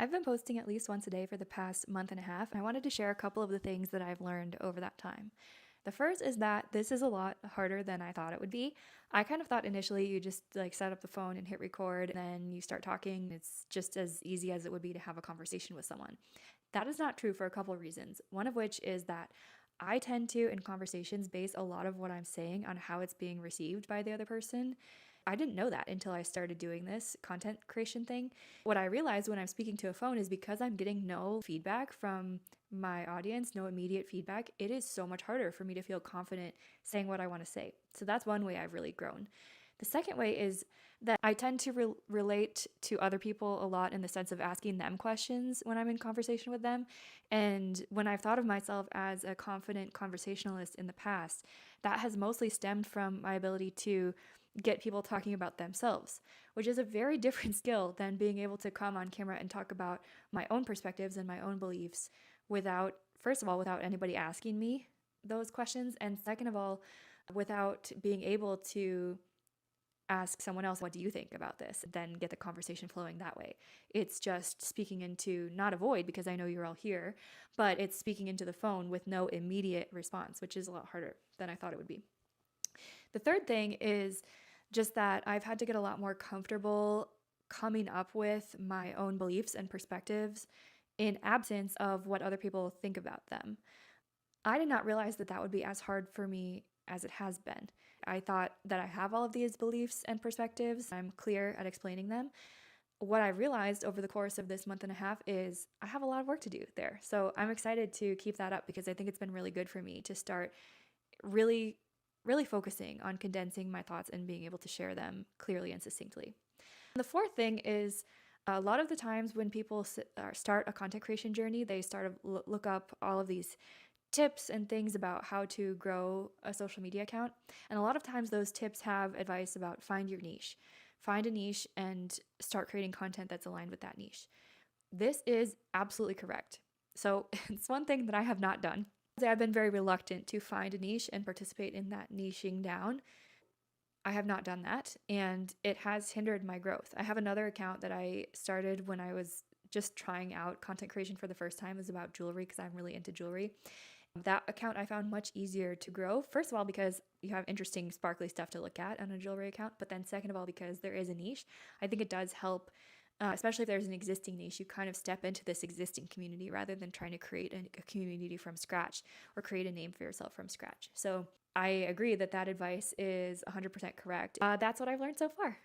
I've been posting at least once a day for the past month and a half, and I wanted to share a couple of the things that I've learned over that time. The first is that this is a lot harder than I thought it would be. I kind of thought initially you just like set up the phone and hit record, and then you start talking. It's just as easy as it would be to have a conversation with someone. That is not true for a couple of reasons. One of which is that I tend to, in conversations, base a lot of what I'm saying on how it's being received by the other person. I didn't know that until I started doing this content creation thing. What I realized when I'm speaking to a phone is because I'm getting no feedback from my audience, no immediate feedback, it is so much harder for me to feel confident saying what I want to say. So that's one way I've really grown. The second way is that I tend to relate to other people a lot in the sense of asking them questions when I'm in conversation with them. And when I've thought of myself as a confident conversationalist in the past, that has mostly stemmed from my ability to get people talking about themselves, which is a very different skill than being able to come on camera and talk about my own perspectives and my own beliefs without, first of all, without anybody asking me those questions. And second of all, without being able to ask someone else, what do you think about this? Then get the conversation flowing that way. It's just speaking into not a void because I know you're all here, but it's speaking into the phone with no immediate response, which is a lot harder than I thought it would be. The third thing is just that I've had to get a lot more comfortable coming up with my own beliefs and perspectives in absence of what other people think about them. I did not realize that that would be as hard for me as it has been. I thought that I have all of these beliefs and perspectives. I'm clear at explaining them. What I realized over the course of this month and a half is I have a lot of work to do there. So I'm excited to keep that up because I think it's been really good for me to start really, really focusing on condensing my thoughts and being able to share them clearly and succinctly. And the fourth thing is a lot of the times when people start a content creation journey, they start to look up all of these tips and things about how to grow a social media account. And a lot of times those tips have advice about find your niche. Find a niche and start creating content that's aligned with that niche. This is absolutely correct. So it's one thing that I have not done. I've been very reluctant to find a niche and participate in that niching down. I have not done that, and it has hindered my growth. I have another account that I started when I was just trying out content creation for the first time. It was about jewelry because I'm really into jewelry. That account I found much easier to grow. First of all, because you have interesting, sparkly stuff to look at on a jewelry account, but then second of all, because there is a niche. I think it does help, especially if there's an existing niche, you kind of step into this existing community rather than trying to create a community from scratch or create a name for yourself from scratch. So I agree that that advice is 100% correct. That's what I've learned so far.